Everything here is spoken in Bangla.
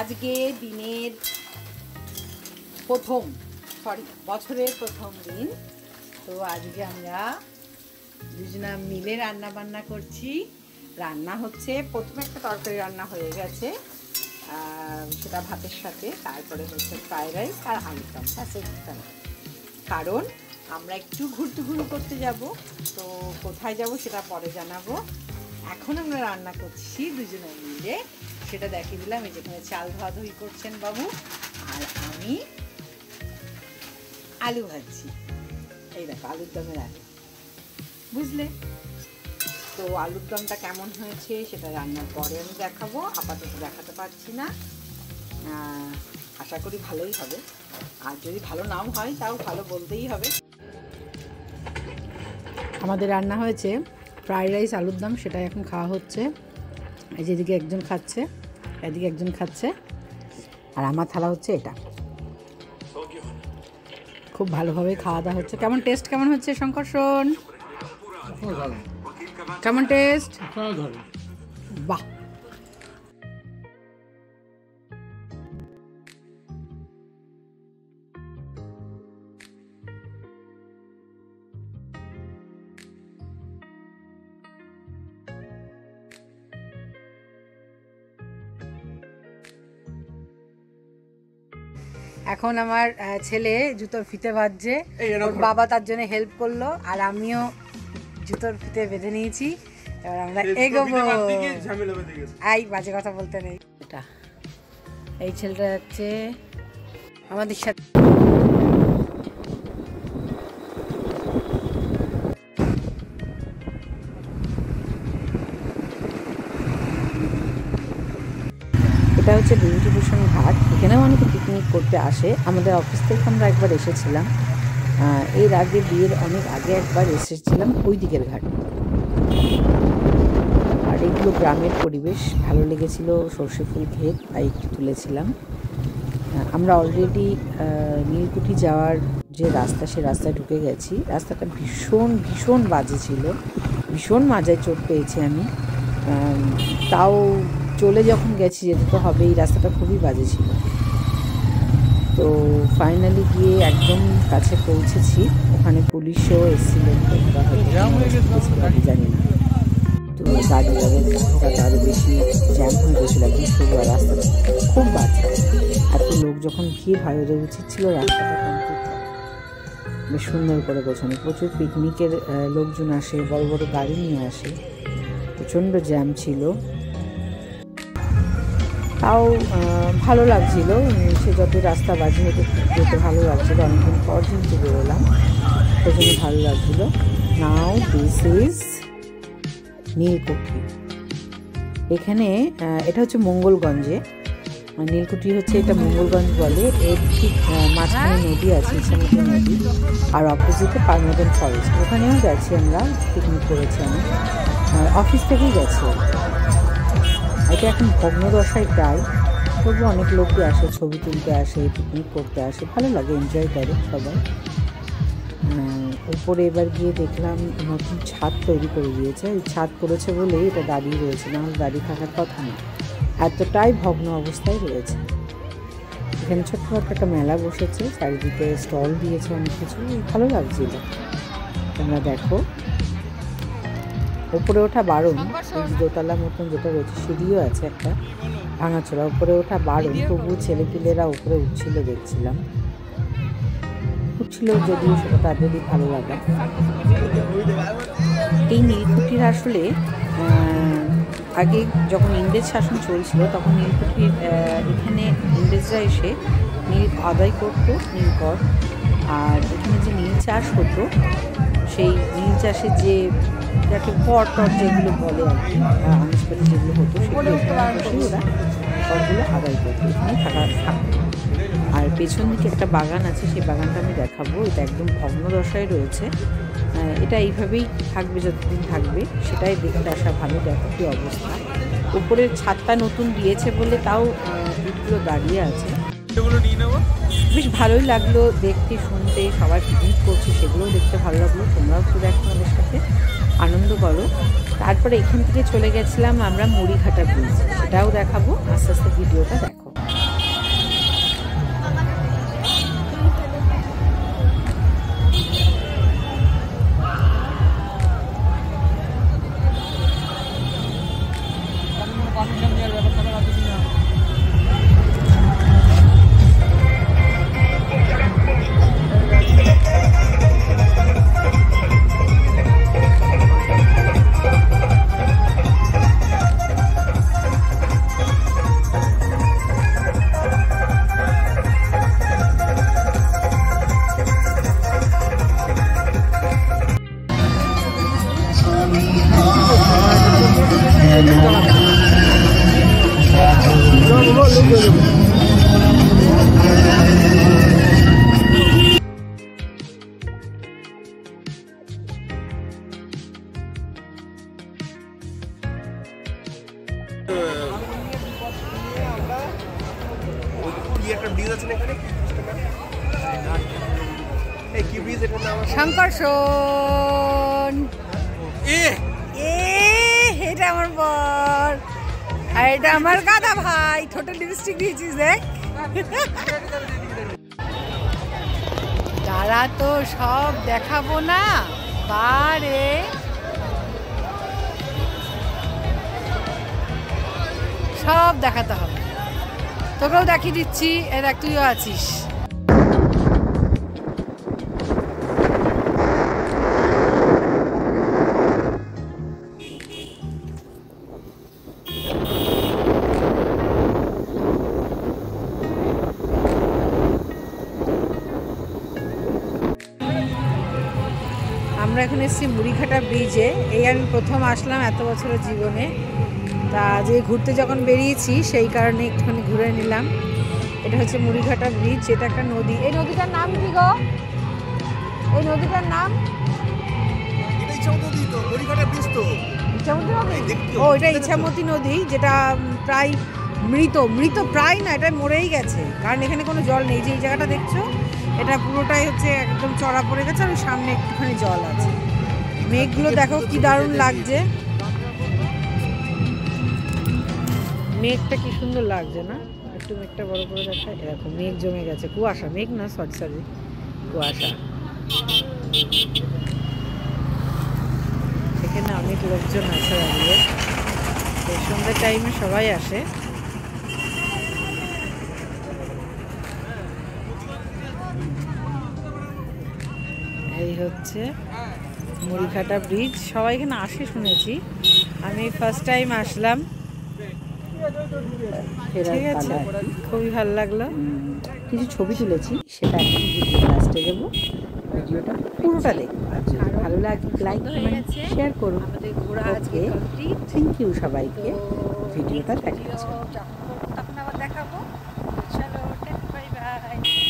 আজকে দিনের প্রথম বছরের প্রথম দিন। তো আজকে আমরা দুজনা মিলে রান্না বান্না করছি। রান্না হচ্ছে, প্রথমে একটা তরকারি রান্না হয়ে গেছে, সেটা ভাতের সাথে। তারপরে হচ্ছে ফ্রাইড রাইস আর আলুর দম। কারণ আমরা একটু ঘুরু করতে যাব, তো কোথায় যাব সেটা পরে জানাবো। এখন আমরা রান্না করছি দুজনে মিলে, সেটা দেখিয়ে দিলাম। এই যেখানে চাল ধোয়াধুয়ি করছেন বাবু, আর আমি আলু ভাজছি। এই দেখো আলুর দমের আলু, বুঝলে তো। আলুর দমটা কেমন হয়েছে সেটা রান্নার পরে আমি দেখাবো, আপাতত দেখাতে পারছি না। আশা করি ভালোই হবে, আর যদি ভালো নাও হয় তাও ভালো বলতেই হবে। আমাদের রান্না হয়েছে ফ্রাইড রাইস আলুর দম, সেটাই এখন খাওয়া হচ্ছে। এই যেদিকে একজন খাচ্ছে, এদিকে একজন খাচ্ছে, আর আমার থালা হচ্ছে এটা। খুব ভালোভাবে খাওয়া দাওয়া হচ্ছে। কেমন টেস্ট কেমন হচ্ছে শঙ্কর শোন? কেমন টেস্ট? বাহ, এখন আমার ছেলে জুতোর ফিতে বাঁধছে, বাবা তার জন্য হেল্প করলো, আর আমিও জুতোর ফিতে বেঁধে নিয়েছি। এবার আমরা এগোবো। এই বাজে কথা বলতে নেই। এটা এই ছেলেটা যাচ্ছে আমাদের সাথে। এটা হচ্ছে বিভূতিভূষণ ঘাট। এখানেও অনেকে পিকনিক করতে আসে। আমাদের অফিস থেকে আমরা একবার এসেছিলাম, এর আগে বিয়ের অনেক আগে একবার এসেছিলাম ওই দিকের ঘাট। আর এগুলো গ্রামের পরিবেশ, ভালো লেগেছিল। সর্ষে ফুল ক্ষেত, তাই একটু তুলেছিলাম। আমরা অলরেডি নীলকুঠি যাওয়ার যে রাস্তা, সে রাস্তায় ঢুকে গেছি। রাস্তাটা ভীষণ ভীষণ বাজে ছিল, ভীষণ মাজায় চোট পেয়েছি আমি। তাও চলে যখন গেছি, যেতে তো হবে, এই রাস্তাটা খুবই বাজে ছিল। তো ফাইনালি গিয়ে একদম কাছে পৌঁছেছি। ওখানে পুলিশও এসেছিলেন, জানি না। তো গাড়িটা আরও বেশি জ্যাম হয়ে গেছিল, একদম সোজা রাস্তাটা খুব বাজে। এত লোক যখন ভিড় হয়, ওদের উচিত ছিল রাস্তাটা কমপ্লিট করা, বেশ সুন্দর করে গোছানো। প্রচুর পিকনিকের লোকজন আসে, বড় বড় গাড়ি নিয়ে আসে, প্রচণ্ড জ্যাম ছিল। তাও ভালো লাগছিল, সে যত রাস্তা বাজে হতে যেতে ভালো লাগছিলো। অনেকদিন পর কিন্তু বেরোলাম, সেই জন্য ভালো লাগছিল। নাও দিস ইজ নীলকুঠি। এখানে এটা হচ্ছে মঙ্গলগঞ্জে, নীলকুঠি হচ্ছে এটা মঙ্গলগঞ্জ বলে। এর ঠিক মাঝখানে নদী আছে, ইছামতি নদী, আর অপোজিটে পারমানেন্ট ফরেস্ট। ওখানেও গেছি আমরা, পিকনিক করেছি আমি, অফিস থেকেই গেছি। এটা এখন ভগ্নদশায় প্রায়, তবু অনেক লোকই আসে, ছবি তুলতে আসে, পিকনিক করতে আসে, ভালো লাগে, এনজয় করে সবাই। উপরে এবার গিয়ে দেখলাম নতুন ছাদ তৈরি করে দিয়েছে। ওই ছাদ করেছে বলেই এটা দাঁড়িয়ে রয়েছে, নাহলে দাঁড়িয়ে থাকার কথা না, এতটাই ভগ্ন অবস্থায় রয়েছে। এখানে ছোট্টখাটো একটা মেলা বসেছে, চারিদিকে স্টল দিয়েছে অনেক কিছু, ভালো লাগছিল। তোমরা দেখো, উপরে ওঠা বারণ, দোতলা মতন যেটা রয়েছে, সিঁড়িও আছে একটা ভাঙাচোরা, উপরে ওঠা বারণ, তবু ছেলেপিলেরা উপরে উঠছিল, দেখছিলাম, উঠছিল, যদিও সেটা তাদেরই ভালো লাগা। এই নীলকুঠির আসলে আগে যখন ইংরেজ শাসন চলছিল, তখন নীলকুঠির এখানে ইংরেজরা এসে নীল আদায় করতো, নীল কর। আর এখানে যে নীল চাষ হতো, সেই নীল চাষে যে যাকে কর টর যেগুলো বলে আর কি, আনুষ্ঠানিক যেগুলো হতো, সেগুলো ওরা করগুলো আদায় করতো, এখানে থাকতো। আর পেছন দিকে একটা বাগান আছে, সেই বাগানটা আমি দেখাবো। এটা একদম ভগ্নদশায় রয়েছে, এটা এইভাবেই থাকবে যতদিন থাকবে, সেটাই দেখতে আসা ভালো। দেখো কি অবস্থা। উপরের ছাদটা নতুন দিয়েছে বলে তাও ইটগুলো দাঁড়িয়ে আছে, বেশ ভালোই লাগলো দেখতে শুনতে। সবাই পিকনিক করছে, সেগুলোও দেখতে ভালো লাগলো। তোমরাও তো দেখো, আমাদের সাথে আনন্দ করো। তারপরে এখান থেকে চলে গেছিলাম আমরা মুড়িঘাটা ব্রিজ, সেটাও দেখাবো, আস্তে আস্তে ভিডিওটা দেখো। একটা ব্রিজ আছে না এখানে, এই কি ব্রিজ এটার নাম? শঙ্করসন। এটা আমার বর, আর এটা আমার গাদা ভাই। ঠোঁটে লিপস্টিক দিয়েছিস দেখ। তারা তো সব দেখাবো না বারে। সব দেখাতে হবে, তোকেও দেখিয়ে দিচ্ছি। এ দেখ, তুইও আছিস। আমরা এখন এসেছি মুড়িঘাটা ব্রিজে। এই আমি প্রথম আসলাম এত বছরের জীবনে। তা যে ঘুরতে যখন বেরিয়েছি সেই কারণে একটুখানি ঘুরে নিলাম। এটা হচ্ছে মুড়িঘাটা ব্রিজ, এটা একটা নদী। এই নদীটার নাম কি গো? এই নদীটার নাম ইছামতি তো, মুড়িঘাটা ব্রিজ তো। ইছামতি নদী? ও, এটা ইছামতি নদী, যেটা প্রায় মৃত প্রায় না, এটা মরেই গেছে, কারণ এখানে কোনো জল নেই। যে এই জায়গাটা দেখছো, এটা পুরোটাই হচ্ছে একদম চড়া পড়ে গেছে, আর সামনে একটুখানি জল আছে। মেঘগুলো দেখো কি দারুণ লাগছে, মেঘটা কি সুন্দর লাগছে না? একটু মেঘটা বড় করে দেখায়, এরকম মেঘ জমে গেছে। কুয়াশা, মেঘ না, সরি কুয়াশা। এখানে অনেক লোকজন আছে দাঁড়িয়ে। সন্ধ্যার টাইমে সবাই আসে। এই হচ্ছে মুড়িঘাটা ব্রিজ। সবাই এখানে আসে শুনেছি, আমি ফার্স্ট টাইম আসলাম। ঠিক আছে, খুবই ভালো লাগলো। কিছু ছবি তুলেছি, সেটা এখন ভিডিও লাস্টে দেবো। ভিডিওটা পুরোটা দেখো, ভালো লাগলে লাইক কমেন্ট শেয়ার করুন। আমাদের ঘোরা আজকে কমপ্লিট। থ্যাংক ইউ সবাইকে ভিডিওটা দেখার জন্য। তখন আবার দেখাবো। চলো, বাই বাই।